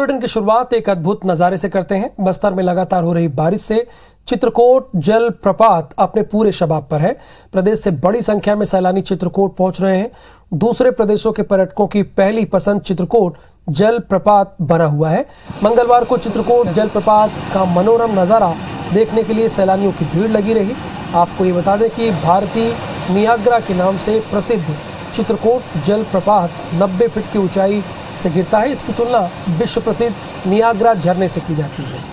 Bulletin की शुरुआत एक अद्भुत नजारे से करते हैं। बस्तर में लगातार हो रही बारिश से चित्रकोट जल प्रपात अपने पूरे शबाब पर है। प्रदेश से बड़ी संख्या में सैलानी चित्रकोट पहुंच रहे हैं। दूसरे प्रदेशों के पर्यटकों की पहली पसंद चित्रकोट जल प्रपात बना हुआ है। मंगलवार को चित्रकोट जल प्रपात का मनोरम नजारा देखने के लिए सैलानियों की भीड़ लगी रही। आपको ये बता दें कि भारतीय नियाग्रा के नाम से प्रसिद्ध चित्रकोट जल प्रपात 90 फीट की ऊंचाई से गिरता है। इसकी तुलना विश्व प्रसिद्ध नियाग्रा झरने से की जाती है।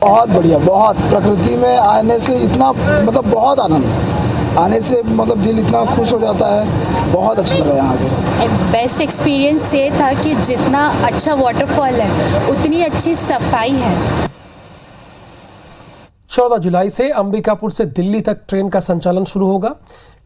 बहुत बढ़िया, बहुत प्रकृति में आने से इतना मतलब बहुत आनंद आने से मतलब दिल इतना खुश हो जाता है। बहुत अच्छा लगा यहाँ पे। बेस्ट एक्सपीरियंस ये था कि जितना अच्छा वाटरफॉल है उतनी अच्छी सफाई है। 14 जुलाई से अंबिकापुर से दिल्ली तक ट्रेन का संचालन शुरू होगा।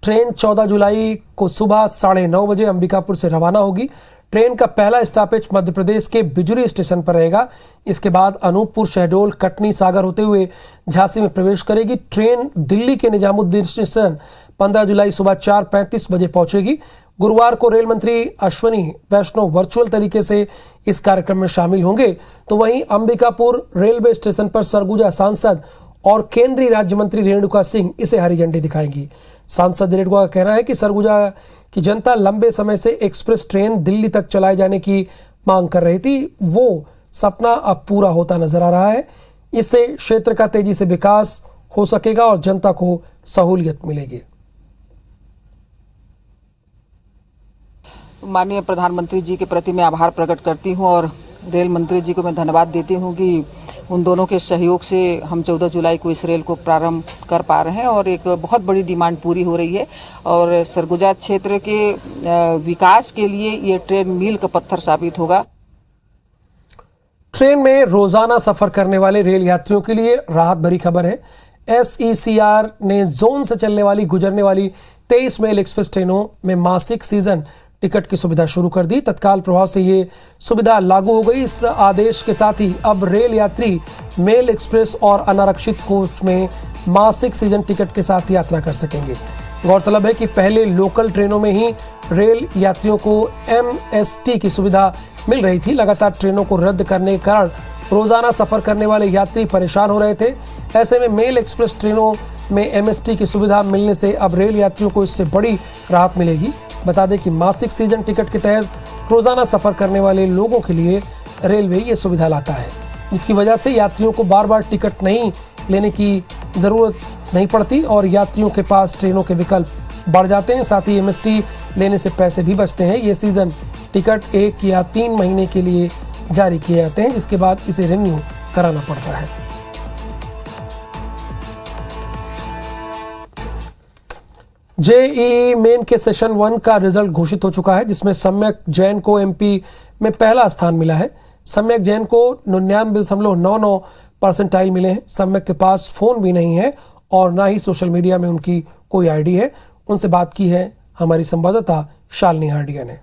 ट्रेन 14 जुलाई को सुबह 9:30 बजे अंबिकापुर से रवाना होगी। ट्रेन का पहला स्टॉपेज मध्य प्रदेश के बिजुरी स्टेशन पर रहेगा। इसके बाद अनूपपुर, शहडोल, कटनी, सागर होते हुए झांसी में प्रवेश करेगी। ट्रेन दिल्ली के निजामुद्दीन स्टेशन 15 जुलाई सुबह 4:35 बजे पहुंचेगी। गुरुवार को रेल मंत्री अश्विनी वैष्णव वर्चुअल तरीके से इस कार्यक्रम में शामिल होंगे। तो वहीं अंबिकापुर रेलवे स्टेशन पर सरगुजा सांसद और केंद्रीय राज्य मंत्री रेणुका सिंह इसे हरी झंडी दिखाएंगी। सांसद रेणुका का कहना है कि सरगुजा की जनता लंबे समय से एक्सप्रेस ट्रेन दिल्ली तक चलाए जाने की मांग कर रही थी। वो सपना अब पूरा होता नजर आ रहा है। इससे क्षेत्र का तेजी से विकास हो सकेगा और जनता को सहूलियत मिलेगी। माननीय प्रधानमंत्री जी के प्रति मैं आभार प्रकट करती हूं और रेल मंत्री जी को मैं धन्यवाद देती हूं कि उन दोनों के सहयोग से हम 14 जुलाई को इस रेल को प्रारंभ कर पा रहे हैं और एक बहुत बड़ी डिमांड पूरी हो रही है और सरगुजा क्षेत्र के विकास के लिए ये ट्रेन मील का पत्थर साबित होगा। ट्रेन में रोजाना सफर करने वाले रेल यात्रियों के लिए राहत भरी खबर है। SECR ने जोन से चलने वाली गुजरने वाली 23 मेल एक्सप्रेस ट्रेनों में मासिक सीजन टिकट की सुविधा शुरू कर दी। तत्काल प्रभाव से ये सुविधा लागू हो गई। इस आदेश के साथ ही अब रेल यात्री मेल एक्सप्रेस और अनारक्षित कोच में मासिक सीजन टिकट के साथ यात्रा कर सकेंगे। गौरतलब है कि पहले लोकल ट्रेनों में ही रेल यात्रियों को MST की सुविधा मिल रही थी। लगातार ट्रेनों को रद्द करने के कारण रोजाना सफर करने वाले यात्री परेशान हो रहे थे। ऐसे में मेल एक्सप्रेस ट्रेनों में MST की सुविधा मिलने से अब रेल यात्रियों को इससे बड़ी राहत मिलेगी। बता दें कि मासिक सीजन टिकट के तहत रोजाना सफर करने वाले लोगों के लिए रेलवे ये सुविधा लाता है। इसकी वजह से यात्रियों को बार बार टिकट नहीं लेने की ज़रूरत नहीं पड़ती और यात्रियों के पास ट्रेनों के विकल्प बढ़ जाते हैं। साथ ही MST लेने से पैसे भी बचते हैं। ये सीजन टिकट 1 या 3 महीने के लिए जारी किए जाते हैं, जिसके बाद इसे रिन्यू कराना पड़ता है। JEE मेन के सेशन 1 का रिजल्ट घोषित हो चुका है, जिसमें सम्यक जैन को MP में पहला स्थान मिला है। सम्यक जैन को 99.99 परसेंटाइल मिले हैं। सम्यक के पास फोन भी नहीं है और ना ही सोशल मीडिया में उनकी कोई आईडी है। उनसे बात की है हमारी संवाददाता शालिनी हार्डिया ने।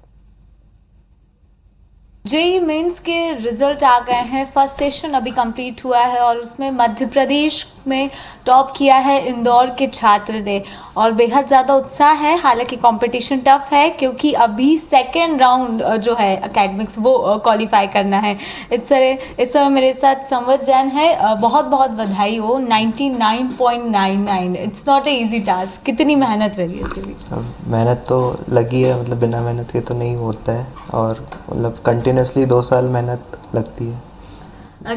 JEE मेंस के रिजल्ट आ गए हैं। फर्स्ट सेशन अभी कंप्लीट हुआ है और उसमें मध्य प्रदेश में टॉप किया है इंदौर के छात्र ने और बेहद ज़्यादा उत्साह है। हालांकि कंपटीशन टफ है क्योंकि अभी सेकेंड राउंड जो है एकेडमिक्स वो क्वालिफाई करना है। इस समय मेरे साथ संवत जैन है। बहुत बहुत बधाई हो। 99.99 it's not a easy task. कितनी मेहनत रही है इसके बीच? मेहनत तो लगी है, मतलब बिना मेहनत के तो नहीं होता है और मतलब कंटिन्यूसली 2 साल मेहनत लगती है।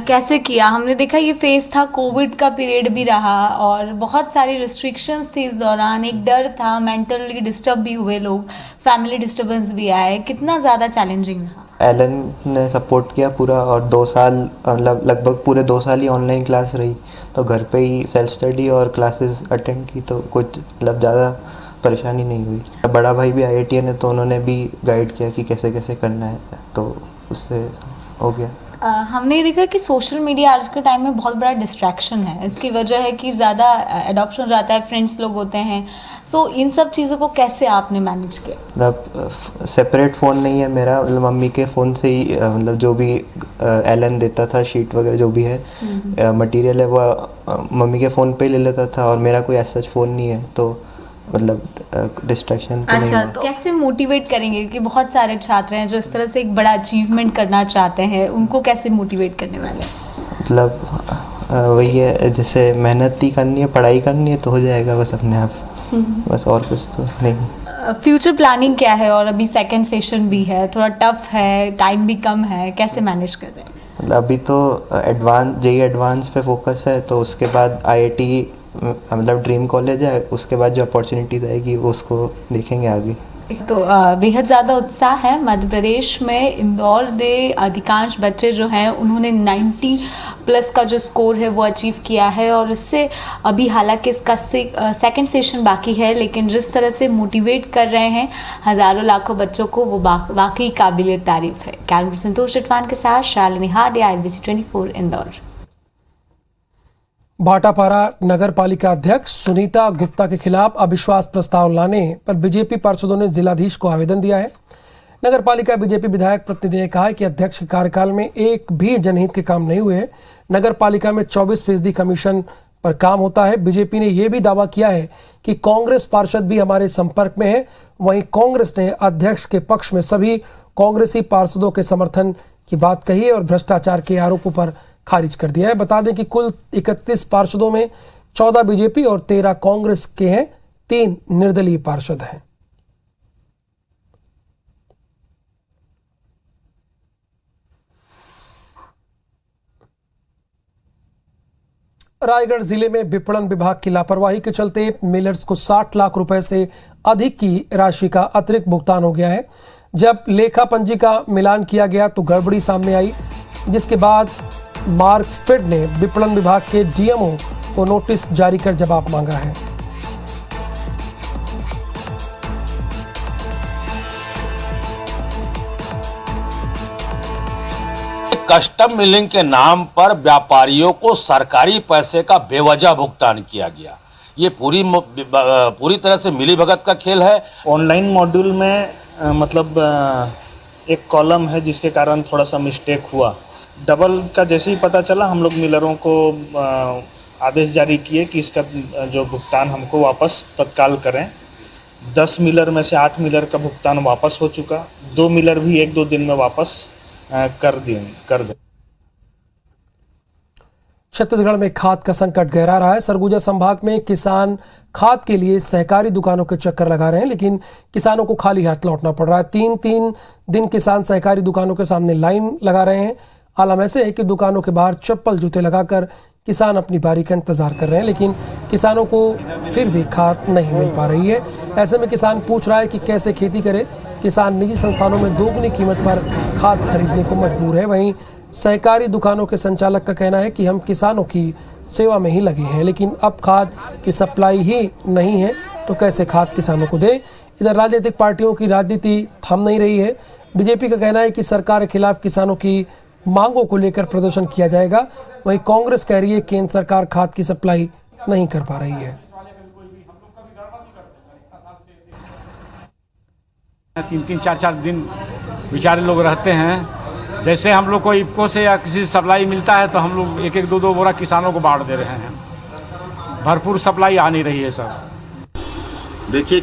कैसे किया? हमने देखा ये फेज था, कोविड का पीरियड भी रहा और बहुत सारी रिस्ट्रिक्शंस थी इस दौरान। एक डर था, मेंटली डिस्टर्ब भी हुए लोग, फैमिली डिस्टर्बेंस भी आए। कितना ज़्यादा चैलेंजिंग रहा? एलन ने सपोर्ट किया पूरा और 2 साल मतलब लगभग पूरे 2 साल ही ऑनलाइन क्लास रही, तो घर पे ही सेल्फ स्टडी और क्लासेस अटेंड की, तो कुछ मतलब ज़्यादा परेशानी नहीं हुई। बड़ा भाई भी IITian है तो उन्होंने भी गाइड किया कि कैसे कैसे करना है, तो उससे हो गया। हमने ये देखा कि सोशल मीडिया आज के टाइम में बहुत बड़ा डिस्ट्रैक्शन है। इसकी वजह है कि ज़्यादा एडॉप्शन हो जाता है, फ्रेंड्स लोग होते हैं। सो इन सब चीज़ों को कैसे आपने मैनेज किया? मतलब सेपरेट फ़ोन नहीं है मेरा, मतलब मम्मी के फ़ोन से ही मतलब जो भी एलन देता था, शीट वगैरह जो भी है मटेरियल है, वो मम्मी के फ़ोन पे ही ले लेता था। और मेरा कोई ऐसा फ़ोन नहीं है, तो मतलब डिस्ट्रैक्शन तो नहीं अच्छा, है। तो कैसे मोटिवेट करेंगे? क्योंकि बहुत सारे छात्र हैं जो इस तरह से एक बड़ा अचीवमेंट करना चाहते हैं, उनको कैसे मोटिवेट करने वाले हैं? मतलब वही है, जैसे मेहनत ही करनी है, पढ़ाई करनी है तो हो जाएगा बस अपने आप, बस और कुछ तो नहीं। फ्यूचर प्लानिंग क्या है? और अभी सेकंड सेशन भी है, थोड़ा टफ है, टाइम भी कम है, कैसे मैनेज कर रहे हैं? मतलब अभी तो जेई एडवांस पे फोकस है, तो उसके बाद आईआईटी मतलब ड्रीम कॉलेज है, उसके बाद जो अपॉर्चुनिटीज़ आएगी वो उसको देखेंगे आगे। तो बेहद ज़्यादा उत्साह है मध्य प्रदेश में। इंदौर में अधिकांश बच्चे जो हैं उन्होंने 90+ का जो स्कोर है वो अचीव किया है, और इससे अभी हालांकि इसका सेकंड सेशन बाकी है, लेकिन जिस तरह से मोटिवेट कर रहे हैं हज़ारों लाखों बच्चों को, वो वाकई काबिल तारीफ़ है। कैमरा संतोष चटवान के साथ शालिनी हाडिया, IBC 24 इंदौर। भाटापारा नगर पालिका अध्यक्ष सुनीता गुप्ता के खिलाफ अविश्वास प्रस्ताव लाने पर बीजेपी पार्षदों ने जिलाधीश को आवेदन दिया है। नगर पालिका बीजेपी विधायक प्रतिनिधि ने कहा है कि अध्यक्ष के कार्यकाल में एक भी जनहित के काम नहीं हुए। नगर पालिका में 24% कमीशन पर काम होता है। बीजेपी ने यह भी दावा किया है कि कांग्रेस पार्षद भी हमारे संपर्क में है। वहीं कांग्रेस ने अध्यक्ष के पक्ष में सभी कांग्रेसी पार्षदों के समर्थन की बात कही है और भ्रष्टाचार के आरोपों पर खारिज कर दिया है। बता दें कि कुल 31 पार्षदों में 14 बीजेपी और 13 कांग्रेस के हैं, 3 निर्दलीय पार्षद हैं। रायगढ़ जिले में विपणन विभाग की लापरवाही के चलते मिलर्स को 60 लाख रुपए से अधिक की राशि का अतिरिक्त भुगतान हो गया है। जब लेखा पंजी का मिलान किया गया तो गड़बड़ी सामने आई, जिसके बाद मार्कफेड ने विपणन विभाग के डीएमओ को नोटिस जारी कर जवाब मांगा है। कस्टम मिलिंग के नाम पर व्यापारियों को सरकारी पैसे का बेवजह भुगतान किया गया। ये पूरी तरह से मिलीभगत का खेल है। ऑनलाइन मॉड्यूल में मतलब एक कॉलम है जिसके कारण थोड़ा सा मिस्टेक हुआ। डबल का जैसे ही पता चला, हम लोग मिलरों को आदेश जारी किए कि इसका जो भुगतान हमको वापस तत्काल करें। 10 मिलर में से 8 मिलर का भुगतान वापस हो चुका, 2 मिलर भी 1-2 दिन में वापस कर दे। छत्तीसगढ़ में खाद का संकट गहरा रहा है। सरगुजा संभाग में किसान खाद के लिए सहकारी दुकानों के चक्कर लगा रहे हैं, लेकिन किसानों को खाली हाथ लौटना पड़ रहा है। 3-3 दिन किसान सहकारी दुकानों के सामने लाइन लगा रहे हैं। आलम ऐसे है कि दुकानों के बाहर चप्पल जूते लगाकर किसान अपनी बारी का इंतजार कर रहे हैं, लेकिन किसानों को फिर भी खाद नहीं मिल पा रही है। ऐसे में किसान पूछ रहा है कि कैसे खेती करे। किसान निजी संस्थानों में दोगुनी कीमत पर खाद खरीदने को मजबूर है। वहीं सहकारी दुकानों के संचालक का कहना है कि हम किसानों की सेवा में ही लगे हैं, लेकिन अब खाद की सप्लाई ही नहीं है तो कैसे खाद किसानों को दे। इधर राजनीतिक पार्टियों की राजनीति थम नहीं रही है। बीजेपी का कहना है कि सरकार के खिलाफ किसानों की मांगों को लेकर प्रदर्शन किया जाएगा। वहीं कांग्रेस कह रही है कि केंद्र सरकार खाद की सप्लाई नहीं कर पा रही है। 3-3, 4-4 दिन बेचारे लोग रहते हैं। जैसे हम लोग को इफको से या किसी से सप्लाई मिलता है तो हम लोग 1-1, 2-2 बोरा किसानों को बांट दे रहे हैं। भरपूर सप्लाई आ नहीं रही है सर। देखिए,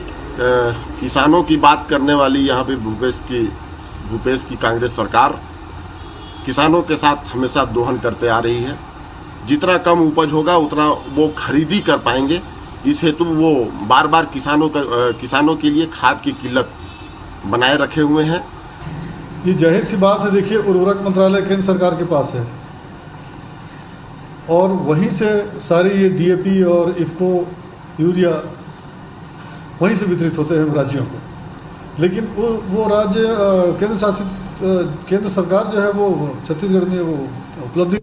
किसानों की बात करने वाली यहाँ पे भूपेश की कांग्रेस सरकार किसानों के साथ हमेशा दोहन करते आ रही है। जितना कम उपज होगा उतना वो खरीदी कर पाएंगे। इस हेतु वो बार बार किसानों के लिए खाद की किल्लत बनाए रखे हुए हैं। ये जाहिर सी बात है। देखिए, उर्वरक मंत्रालय केंद्र सरकार के पास है और वहीं से सारी ये डीएपी और इफको यूरिया वहीं से वितरित होते हैं राज्यों को। लेकिन वो राज्य केंद्र सरकार जो है वो छत्तीसगढ़ में वो उपलब्धि।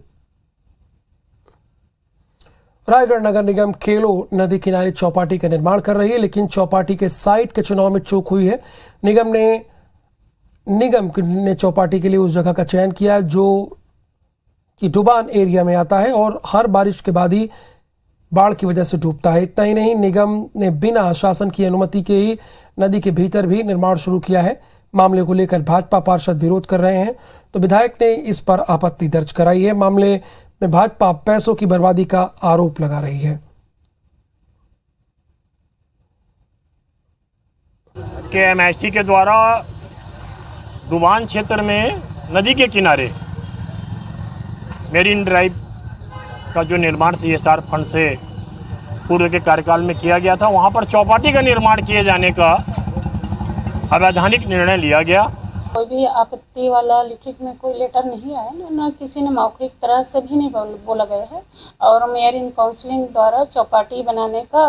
रायगढ़ नगर निगम खेलो नदी किनारे चौपाटी का निर्माण कर रही है, लेकिन चौपाटी के साइट के चुनाव में चूक हुई है। निगम ने चौपाटी के लिए उस जगह का चयन किया जो कि डुबान एरिया में आता है और हर बारिश के बाद ही बाढ़ की वजह से डूबता है। इतना ही नहीं, निगम ने बिना शासन की अनुमति के ही नदी के भीतर भी निर्माण शुरू किया है। मामले को लेकर भाजपा पार्षद विरोध कर रहे हैं तो विधायक ने इस पर आपत्ति दर्ज कराई है। मामले में भाजपा पैसों की बर्बादी का आरोप लगा रही है। KMIC के द्वारा डुबान क्षेत्र में नदी के किनारे मेरीन ड्राइव का जो निर्माण CSR फंड से पूर्व के कार्यकाल में किया गया था, वहां पर चौपाटी का निर्माण किए जाने का अवैधानिक निर्णय लिया गया। कोई भी आपत्ति वाला लिखित में कोई लेटर नहीं आया, न किसी ने मौखिक तरह से भी नहीं बोला गया है और मेयर इन काउंसिलिंग द्वारा चौपाटी बनाने का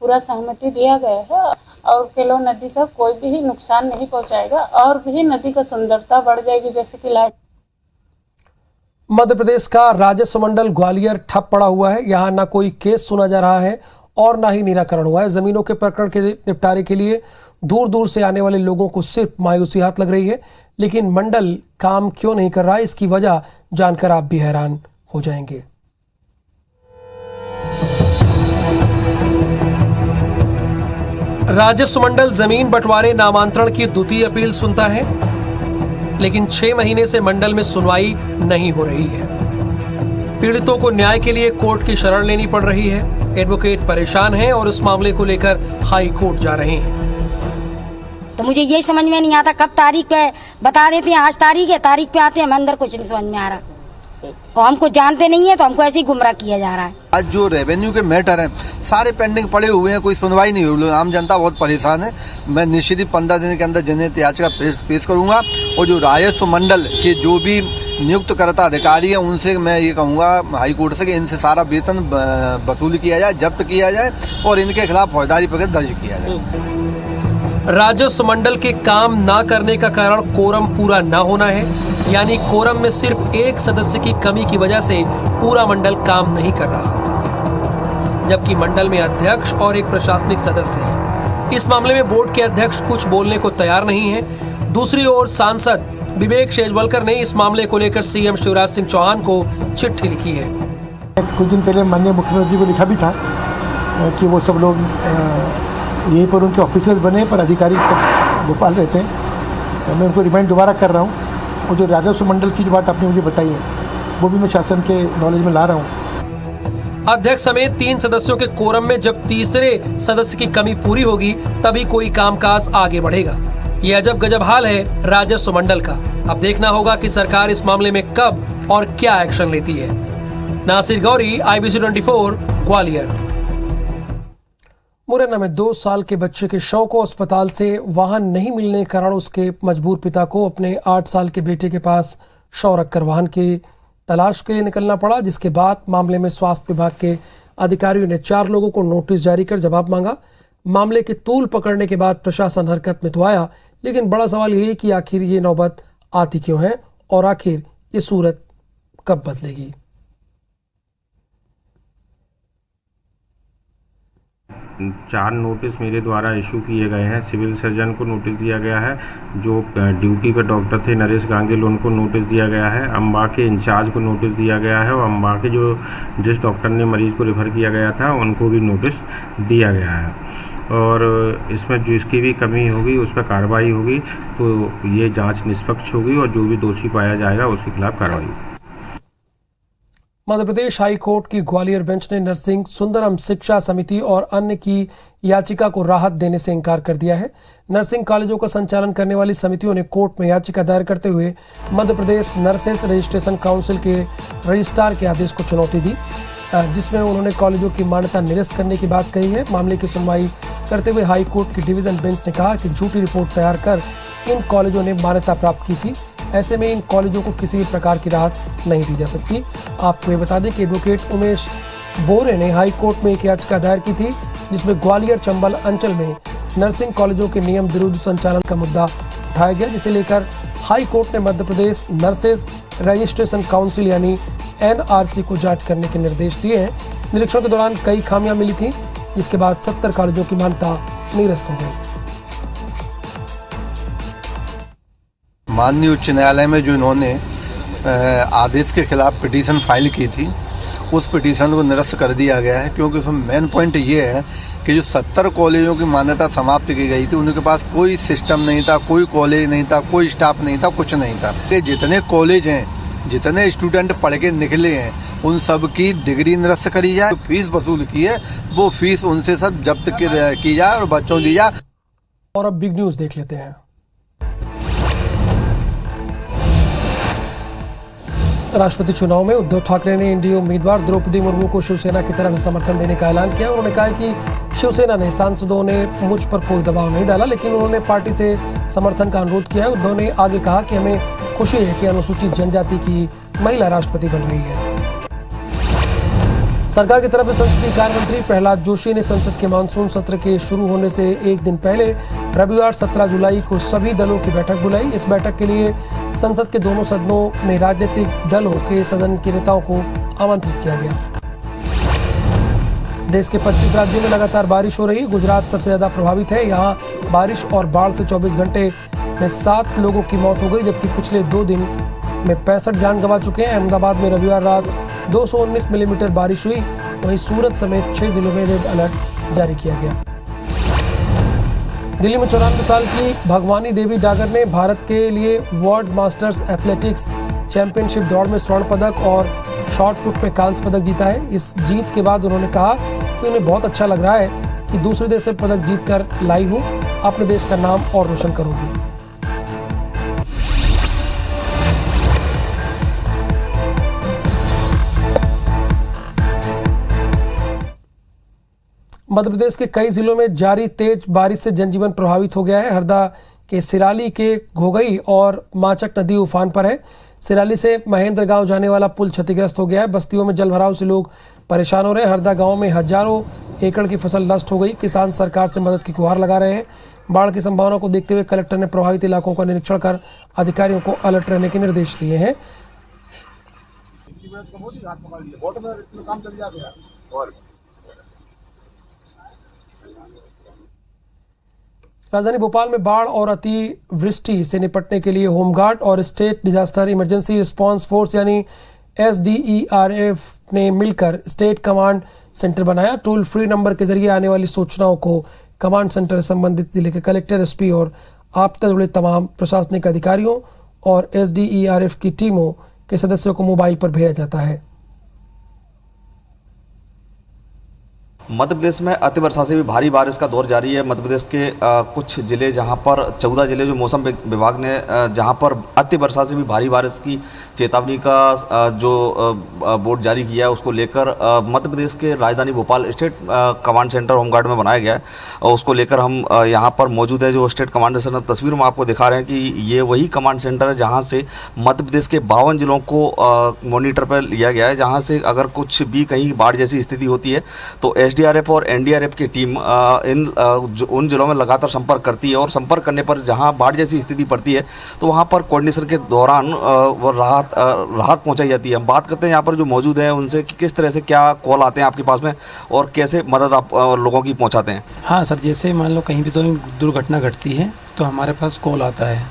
पूरा सहमति दिया गया है और केलो नदी का कोई भी नुकसान नहीं पहुंचाएगा और भी नदी का सुंदरता बढ़ जाएगी, जैसे कि लाइट। मध्य प्रदेश का राजस्व मंडल ग्वालियर ठप पड़ा हुआ है। यहाँ न कोई केस सुना जा रहा है और न ही निराकरण हुआ है। जमीनों के प्रकरण के निपटारे के लिए दूर दूर से आने वाले लोगों को सिर्फ मायूसी हाथ लग रही है, लेकिन मंडल काम क्यों नहीं कर रहा है, इसकी वजह जानकर आप भी हैरान हो जाएंगे। राजस्व मंडल जमीन बंटवारे नामांतरण की द्वितीय अपील सुनता है, लेकिन 6 महीने से मंडल में सुनवाई नहीं हो रही है। पीड़ितों को न्याय के लिए कोर्ट की शरण लेनी पड़ रही है। एडवोकेट परेशान हैं और इस मामले को लेकर हाई कोर्ट जा रहे हैं। तो मुझे यही समझ में नहीं आता, कब तारीख पे बता देते हैं, आज तारीख है, तारीख पे आते हैं, हमें अंदर कुछ नहीं समझ में आ रहा और हमको जानते नहीं है तो हमको ऐसे ही गुमराह किया जा रहा है। आज जो रेवेन्यू के मैटर हैं सारे पेंडिंग पड़े हुए हैं, कोई सुनवाई नहीं हुई। आम जनता बहुत परेशान है। मैं निश्चित ही 15 दिन के अंदर जनहित याचिका पेश करूंगा और जो राजस्व मंडल के जो भी नियुक्त करता अधिकारी है उनसे मैं ये कहूँगा हाई कोर्ट से कि इनसे सारा वेतन वसूल किया जाए, जब्त किया जाए और इनके खिलाफ फौजदारी प्रकरण दर्ज किया जाए। राजस्व मंडल के काम ना करने का कारण कोरम पूरा ना होना है, यानी कोरम में सिर्फ एक सदस्य की कमी की वजह से पूरा मंडल काम नहीं कर रहा, जबकि मंडल में अध्यक्ष और एक प्रशासनिक सदस्य है। इस मामले में बोर्ड के अध्यक्ष कुछ बोलने को तैयार नहीं है। दूसरी ओर सांसद विवेक शेजवलकर ने इस मामले को लेकर CM शिवराज सिंह चौहान को चिट्ठी लिखी है। कुछ दिन पहले माननीय मुख्यमंत्री को लिखा भी था कि वो सब लोग यहीं पर उनके ऑफिसर्स बने पर अधिकारी सब भोपाल रहते हैं। तो मैं उनको रिमाइंड दोबारा कर रहा हूँ और जो राजस्व मंडल की जो बात आपने मुझे बताई है वो भी मैं शासन के नॉलेज में ला रहा हूँ। अध्यक्ष समेत 3 सदस्यों के कोरम में जब तीसरे सदस्य की कमी पूरी होगी तभी कोई कामकाज आगे बढ़ेगा। ये अजब गजब हाल है राजस्व मंडल का। अब देखना होगा कि सरकार इस मामले में कब और क्या एक्शन लेती है। नासिर गौरी, IBC 24, ग्वालियर। मुरैना में 2 साल के बच्चे के शव को अस्पताल से वाहन नहीं मिलने के कारण उसके मजबूर पिता को अपने 8 साल के बेटे के पास शव रखकर वाहन की तलाश के लिए निकलना पड़ा, जिसके बाद मामले में स्वास्थ्य विभाग के अधिकारियों ने 4 लोगों को नोटिस जारी कर जवाब मांगा। मामले के तूल पकड़ने के बाद प्रशासन हरकत में तो आया, लेकिन बड़ा सवाल ये है कि आखिर ये नौबत आती क्यों है और आखिर ये सूरत कब बदलेगी। चार नोटिस मेरे द्वारा इशू किए गए हैं। सिविल सर्जन को नोटिस दिया गया है, जो ड्यूटी पे डॉक्टर थे नरेश गांगिल उनको नोटिस दिया गया है, अम्बा के इंचार्ज को नोटिस दिया गया है और अम्बा के जिस डॉक्टर ने मरीज़ को रेफ़र किया गया था उनको भी नोटिस दिया गया है। और इसमें जिसकी भी कमी होगी उस पर कार्रवाई होगी, तो ये जाँच निष्पक्ष होगी और जो भी दोषी पाया जाएगा उसके खिलाफ कार्रवाई। मध्य प्रदेश हाई कोर्ट की ग्वालियर बेंच ने नरसिंह सुंदरम शिक्षा समिति और अन्य की याचिका को राहत देने से इनकार कर दिया है। नर्सिंग कॉलेजों का संचालन करने वाली समितियों ने कोर्ट में याचिका दायर करते हुए Madhya Pradesh nurses registration council के रजिस्ट्रार के आदेश को चुनौती दी, जिसमें उन्होंने कॉलेजों की मान्यता निरस्त करने की बात कही है। मामले की सुनवाई करते हुए हाई कोर्ट की डिवीजन बेंच ने कहा कि झूठी रिपोर्ट तैयार कर इन कॉलेजों ने मान्यता प्राप्त की थी, ऐसे में इन कॉलेजों को किसी भी प्रकार की राहत नहीं दी जा सकती। आपको ये बता दें कि एडवोकेट उमेश बोरे ने हाई कोर्ट में एक याचिका दायर की थी, जिसमें ग्वालियर चंबल अंचल में नर्सिंग कॉलेजों के नियम विरुद्ध संचालन का मुद्दा उठाया गया, जिसे लेकर हाई कोर्ट ने Madhya Pradesh nurses registration council यानी NRC को जांच करने के निर्देश दिए हैं। निरीक्षण के दौरान कई खामियां मिली थी, जिसके बाद 70 कॉलेजों की मान्यता निरस्त हो गई। माननीय उच्च न्यायालय में जो इन्होंने आदेश के खिलाफ पिटीशन फाइल की थी, उस पिटीशन को निरस्त कर दिया गया है, क्योंकि उसमें मेन पॉइंट ये है कि जो 70 कॉलेजों की मान्यता समाप्त की गई थी, उनके पास कोई सिस्टम नहीं था, कोई कॉलेज नहीं था, कोई स्टाफ नहीं था, कुछ नहीं था। जितने कॉलेज हैं, जितने स्टूडेंट पढ़ के निकले हैं, उन सब की डिग्री निरस्त करी जाए, फीस वसूल की है वो फीस उनसे सब जब्त की जाए और बच्चों दी जाए। और अब बिग न्यूज देख लेते हैं। राष्ट्रपति चुनाव में उद्धव ठाकरे ने एनडीए उम्मीदवार द्रौपदी मुर्मू को शिवसेना की तरफ से समर्थन देने का ऐलान किया। उन्होंने कहा कि शिवसेना ने सांसदों ने मुझ पर कोई दबाव नहीं डाला, लेकिन उन्होंने पार्टी से समर्थन का अनुरोध किया है। उद्धव ने आगे कहा कि हमें खुशी है कि अनुसूचित जनजाति की महिला राष्ट्रपति बन रही है। सरकार की तरफ से संसदीय कार्य मंत्री प्रहलाद जोशी ने संसद के मानसून सत्र के शुरू होने से एक दिन पहले रविवार 17 जुलाई को सभी दलों की बैठक बुलाई। इस बैठक के लिए संसद के दोनों सदनों में राजनीतिक दलों के सदन के नेताओं को आमंत्रित किया गया। देश के 25 राज्यों में लगातार बारिश हो रही है। गुजरात सबसे ज्यादा प्रभावित है। यहाँ बारिश और बाढ़ से 24 घंटे में 7 लोगों की मौत हो गई, जबकि पिछले 2 दिन में 65 जान गंवा चुके हैं। अहमदाबाद में रविवार रात 219 मिलीमीटर बारिश हुई। वहीं सूरत समेत 6 जिलों में रेड अलर्ट जारी किया गया। दिल्ली में 94 साल की भगवानी देवी डागर ने भारत के लिए वर्ल्ड मास्टर्स एथलेटिक्स चैंपियनशिप दौड़ में स्वर्ण पदक और शॉट पुट में कांस्य पदक जीता है। इस जीत के बाद उन्होंने कहा कि उन्हें बहुत अच्छा लग रहा है कि दूसरे देश से पदक जीत कर लाई हूँ, अपने देश का नाम और रोशन करूंगी। मध्य प्रदेश के कई जिलों में जारी तेज बारिश से जनजीवन प्रभावित हो गया है। हरदा के सिराली के घोगई और माचक नदी उफान पर है। सिराली से महेंद्र गांव जाने वाला पुल क्षतिग्रस्त हो गया है। बस्तियों में जलभराव से लोग परेशान हो रहे हैं। हरदा गांव में हजारों एकड़ की फसल नष्ट हो गई। किसान सरकार से मदद की गुहार लगा रहे हैं। बाढ़ की संभावना को देखते हुए कलेक्टर ने प्रभावित इलाकों का निरीक्षण कर अधिकारियों को अलर्ट रहने के निर्देश दिए हैं। राजधानी भोपाल में बाढ़ और अतिवृष्टि से निपटने के लिए होमगार्ड और state disaster emergency response force यानी SDERF ने मिलकर स्टेट कमांड सेंटर बनाया। टोल फ्री नंबर के जरिए आने वाली सूचनाओं को कमांड सेंटर से संबंधित जिले के कलेक्टर, SP और आपदा जुड़े तमाम प्रशासनिक अधिकारियों और SDERF की टीमों के सदस्यों को मोबाइल पर भेजा जाता है। मध्य प्रदेश में अति वर्षा से भी भारी बारिश का दौर जारी है। मध्य प्रदेश के कुछ जिले जहां पर 14 जिले जो मौसम विभाग ने जहां पर अति वर्षा से भी भारी बारिश की चेतावनी का जो बोर्ड जारी किया है, उसको लेकर मध्य प्रदेश के राजधानी Bhopal state command centre home guard में बनाया गया है। और उसको लेकर हम यहां पर मौजूद है। जो स्टेट कमांड सेंटर तस्वीर में आपको दिखा रहे हैं कि ये वही कमांड सेंटर है जहाँ से मध्य प्रदेश के 52 जिलों को मॉनिटर पर लिया गया है, जहाँ से अगर कुछ भी कहीं बाढ़ जैसी स्थिति होती है तो SDRF और NDRF की टीम उन जिलों में लगातार संपर्क करती है और संपर्क करने पर जहां बाढ़ जैसी स्थिति पड़ती है तो वहां पर कोऑर्डिनेशन के दौरान वो राहत पहुंचाई जाती है। हम बात करते हैं यहाँ पर जो मौजूद हैं उनसे कि किस तरह से क्या कॉल आते हैं आपके पास में और कैसे मदद आप लोगों की पहुँचाते हैं। हाँ सर, जैसे मान लो कहीं भी तो दुर्घटना घटती है तो हमारे पास कॉल आता है,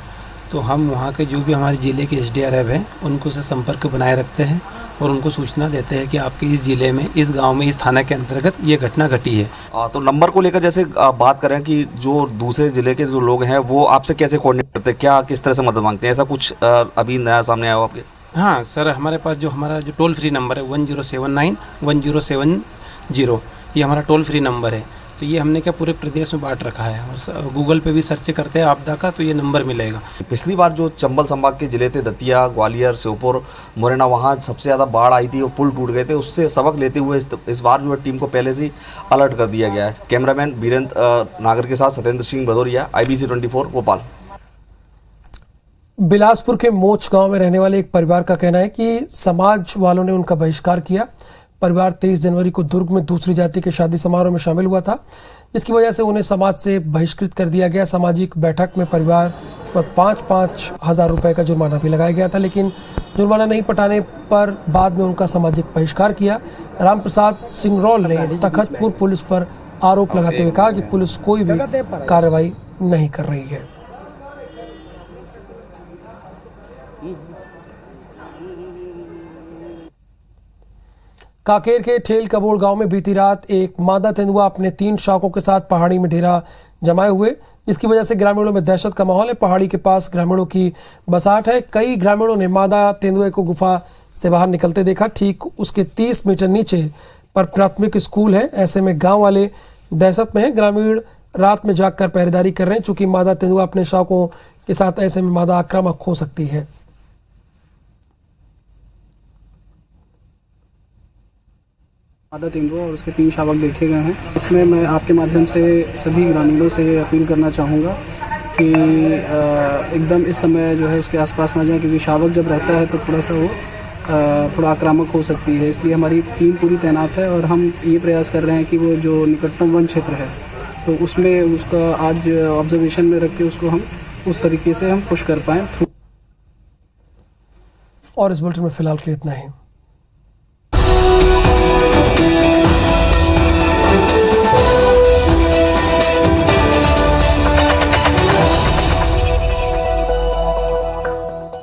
तो हम वहाँ के जो भी हमारे ज़िले के SDRF हैं उनको से संपर्क बनाए रखते हैं और उनको सूचना देते हैं कि आपके इस ज़िले में, इस गांव में, इस थाना के अंतर्गत ये घटना घटी है। तो नंबर को लेकर जैसे बात करें कि जो दूसरे ज़िले के जो लोग हैं वो आपसे कैसे कोऑर्डिनेट करते हैं, क्या किस तरह से मदद मांगते हैं, ऐसा कुछ अभी नया सामने आया हो आपके? हाँ सर, हमारे पास जो हमारा जो टोल फ्री नंबर है 1079 1070, ये हमारा टोल फ्री नंबर है। तो ये हमने क्या पूरे प्रदेश में बांट रखा है और गूगल पे भी सर्च करते हैं आपदा का तो ये नंबर मिलेगा। पिछली बार जो चंबल संभाग के जिले थे दतिया, ग्वालियर, श्योपुर, मुरैना, वहाँ सबसे ज़्यादा बाढ़ आई थी और पुल टूट गए थे। उससे सबक लेते हुए इस बार जो है टीम को पहले से अलर्ट कर दिया गया है। कैमरामैन बीरेंद्र नागर के साथ सत्येंद्र सिंह भदौरिया, IBC 24 भोपाल। बिलासपुर के मोच गांव में रहने वाले एक परिवार का कहना है कि समाज वालों ने उनका बहिष्कार किया। परिवार 23 जनवरी को दुर्ग में दूसरी जाति के शादी समारोह में शामिल हुआ था, जिसकी वजह से उन्हें समाज से बहिष्कृत कर दिया गया। सामाजिक बैठक में परिवार पर 5-5 हज़ार रुपये का जुर्माना भी लगाया गया था, लेकिन जुर्माना नहीं पटाने पर बाद में उनका सामाजिक बहिष्कार किया। रामप्रसाद सिंगरौल ने तखतपुर पुलिस पर आरोप लगाते हुए कहा कि पुलिस कोई भी कार्रवाई नहीं कर रही है। कांकेर के ठेल कबोड़ गांव में बीती रात एक मादा तेंदुआ अपने 3 शावकों के साथ पहाड़ी में डेरा जमाए हुए, जिसकी वजह से ग्रामीणों में दहशत का माहौल है। पहाड़ी के पास ग्रामीणों की बसाहट है। कई ग्रामीणों ने मादा तेंदुए को गुफा से बाहर निकलते देखा। ठीक उसके 30 मीटर नीचे पर प्राथमिक स्कूल है। ऐसे में गाँव वाले दहशत में हैं। ग्रामीण रात में जागकर पहरेदारी कर रहे हैं, चूंकि मादा तेंदुआ अपने शावकों के साथ ऐसे में मादा आक्रामक हो सकती है। मादा तेंदुआ और उसके 3 शावक देखे गए हैं। इसमें मैं आपके माध्यम से सभी ग्रामीणों से अपील करना चाहूँगा कि एकदम इस समय जो है उसके आसपास ना जाए, क्योंकि शावक जब रहता है तो थोड़ा सा वो थोड़ा आक्रामक हो सकती है। इसलिए हमारी टीम पूरी तैनात है और हम ये प्रयास कर रहे हैं कि वो जो निकटतम वन क्षेत्र है तो उसमें उसका आज ऑब्जर्वेशन में रख के उसको हम उस तरीके से हम पुश कर पाएँ। और इस बुलेटिन में फिलहाल के लिए इतना ही।